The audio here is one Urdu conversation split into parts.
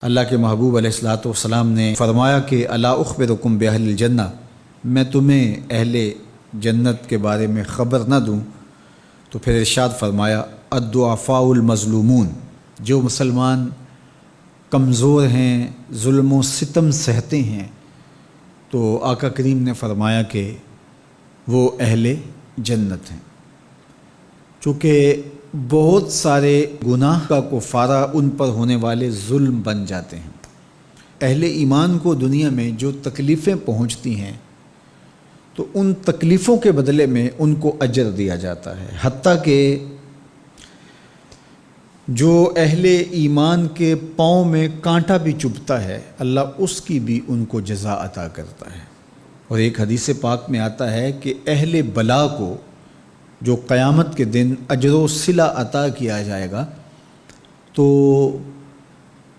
اللہ کے محبوب علیہ الصلوۃ والسلام نے فرمایا کہ الا اخبرکم باہل الجنہ، میں تمہیں اہل جنت کے بارے میں خبر نہ دوں؟ تو پھر ارشاد فرمایا الضعفاء المظلومون، جو مسلمان کمزور ہیں، ظلم و ستم سہتے ہیں، تو آقا کریم نے فرمایا کہ وہ اہل جنت ہیں۔ چونکہ بہت سارے گناہ کا کفارہ ان پر ہونے والے ظلم بن جاتے ہیں۔ اہل ایمان کو دنیا میں جو تکلیفیں پہنچتی ہیں تو ان تکلیفوں کے بدلے میں ان کو اجر دیا جاتا ہے، حتیٰ کہ جو اہل ایمان کے پاؤں میں کانٹا بھی چبھتا ہے اللہ اس کی بھی ان کو جزا عطا کرتا ہے۔ اور ایک حدیث پاک میں آتا ہے کہ اہل بلا کو جو قیامت کے دن اجر و صلہ عطا کیا جائے گا تو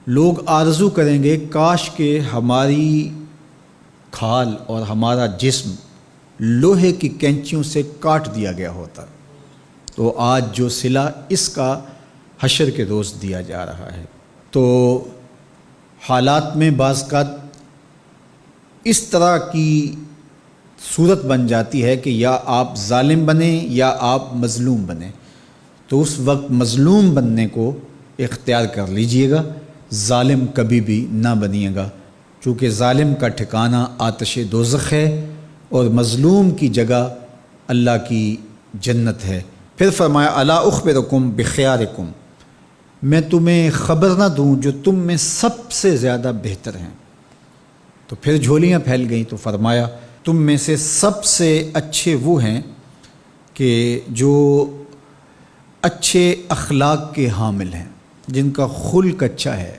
لوگ آرزو کریں گے کاش کہ ہماری کھال اور ہمارا جسم لوہے کی کینچیوں سے کاٹ دیا گیا ہوتا، تو آج جو صلہ اس کا حشر کے روز دیا جا رہا ہے۔ تو حالات میں بعض اوقات اس طرح کی صورت بن جاتی ہے کہ یا آپ ظالم بنیں یا آپ مظلوم بنیں، تو اس وقت مظلوم بننے کو اختیار کر لیجئے گا، ظالم کبھی بھی نہ بنیے گا، چونکہ ظالم کا ٹھکانہ آتش دوزخ ہے اور مظلوم کی جگہ اللہ کی جنت ہے۔ پھر فرمایا الا اخبرکم بخیارکم، میں تمہیں خبر نہ دوں جو تم میں سب سے زیادہ بہتر ہیں؟ تو پھر جھولیاں پھیل گئیں، تو فرمایا تم میں سے سب سے اچھے وہ ہیں کہ جو اچھے اخلاق کے حامل ہیں، جن کا خلق اچھا ہے،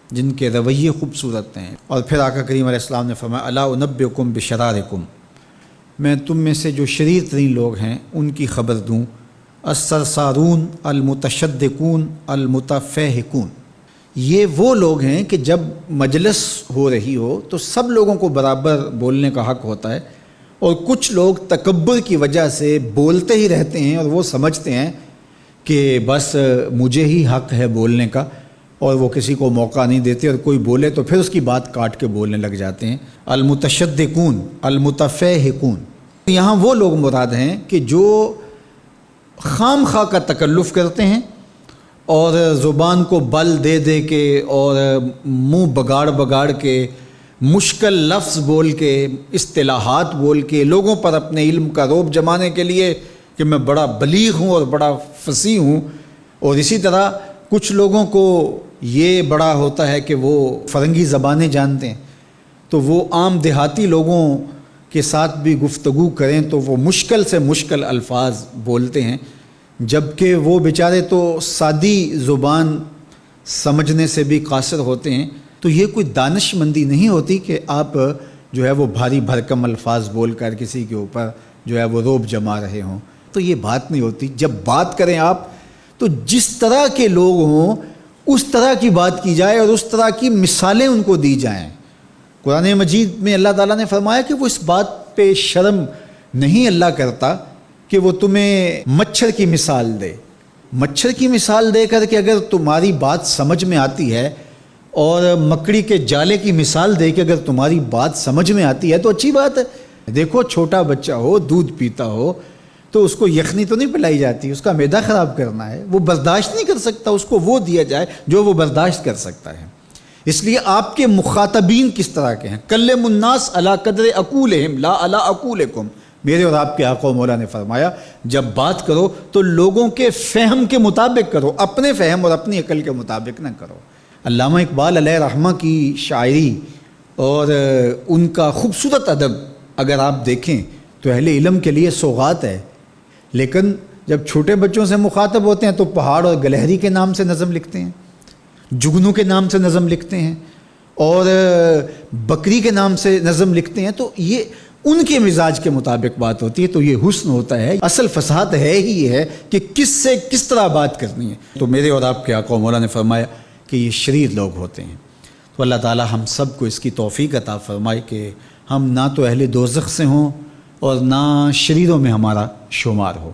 جن کے رویے خوبصورت ہیں۔ اور پھر آقا کریم علیہ السلام نے فرمایا الا انبئکم بشرارکم، میں تم میں سے جو شریر ترین لوگ ہیں ان کی خبر دوں، السرسارون المتشدقون المتفہقون، یہ وہ لوگ ہیں کہ جب مجلس ہو رہی ہو تو سب لوگوں کو برابر بولنے کا حق ہوتا ہے، اور کچھ لوگ تکبر کی وجہ سے بولتے ہی رہتے ہیں اور وہ سمجھتے ہیں کہ بس مجھے ہی حق ہے بولنے کا، اور وہ کسی کو موقع نہیں دیتے، اور کوئی بولے تو پھر اس کی بات کاٹ کے بولنے لگ جاتے ہیں۔ المتشدقون المتفہقون، یہاں وہ لوگ مراد ہیں کہ جو خام خواہ کا تکلف کرتے ہیں اور زبان کو بل دے دے کے اور منہ بگاڑ بگاڑ کے مشکل لفظ بول کے اصطلاحات بول کے لوگوں پر اپنے علم کا رعب جمانے کے لیے کہ میں بڑا بلیغ ہوں اور بڑا فصیح ہوں، اور اسی طرح کچھ لوگوں کو یہ بڑا ہوتا ہے کہ وہ فرنگی زبانیں جانتے ہیں، تو وہ عام دیہاتی لوگوں کے ساتھ بھی گفتگو کریں تو وہ مشکل سے مشکل الفاظ بولتے ہیں، جبکہ وہ بیچارے تو سادی زبان سمجھنے سے بھی قاصر ہوتے ہیں۔ تو یہ کوئی دانش مندی نہیں ہوتی کہ آپ جو ہے وہ بھاری بھرکم الفاظ بول کر کسی کے اوپر جو ہے وہ رعب جما رہے ہوں، تو یہ بات نہیں ہوتی۔ جب بات کریں آپ تو جس طرح کے لوگ ہوں اس طرح کی بات کی جائے اور اس طرح کی مثالیں ان کو دی جائیں۔ قرآن مجید میں اللہ تعالیٰ نے فرمایا کہ وہ اس بات پہ شرم نہیں اللہ کرتا کہ وہ تمہیں مچھر کی مثال دے۔ مچھر کی مثال دے کر کہ اگر تمہاری بات سمجھ میں آتی ہے، اور مکڑی کے جالے کی مثال دے کے اگر تمہاری بات سمجھ میں آتی ہے تو اچھی بات ہے۔ دیکھو چھوٹا بچہ ہو، دودھ پیتا ہو تو اس کو یخنی تو نہیں پلائی جاتی، اس کا معدہ خراب کرنا ہے، وہ برداشت نہیں کر سکتا، اس کو وہ دیا جائے جو وہ برداشت کر سکتا ہے۔ اس لیے آپ کے مخاطبین کس طرح کے ہیں؟ کلم الناس علی قدر عقولہم لا علی عقولکم، میرے اور آپ کے آقا و مولا نے فرمایا جب بات کرو تو لوگوں کے فہم کے مطابق کرو، اپنے فہم اور اپنی عقل کے مطابق نہ کرو۔ علامہ اقبال علیہ رحمہ کی شاعری اور ان کا خوبصورت ادب اگر آپ دیکھیں تو اہل علم کے لیے سوغات ہے، لیکن جب چھوٹے بچوں سے مخاطب ہوتے ہیں تو پہاڑ اور گلہری کے نام سے نظم لکھتے ہیں، جگنو کے نام سے نظم لکھتے ہیں، اور بکری کے نام سے نظم لکھتے ہیں، تو یہ ان کے مزاج کے مطابق بات ہوتی ہے۔ تو یہ حسن ہوتا ہے، اصل فصاحت ہے ہی یہ ہے کہ کس سے کس طرح بات کرنی ہے۔ تو میرے اور آپ کے آقا و مولا نے فرمایا کہ یہ شریر لوگ ہوتے ہیں۔ تو اللہ تعالی ہم سب کو اس کی توفیق عطا فرمائے کہ ہم نہ تو اہل دوزخ سے ہوں اور نہ شریروں میں ہمارا شمار ہو۔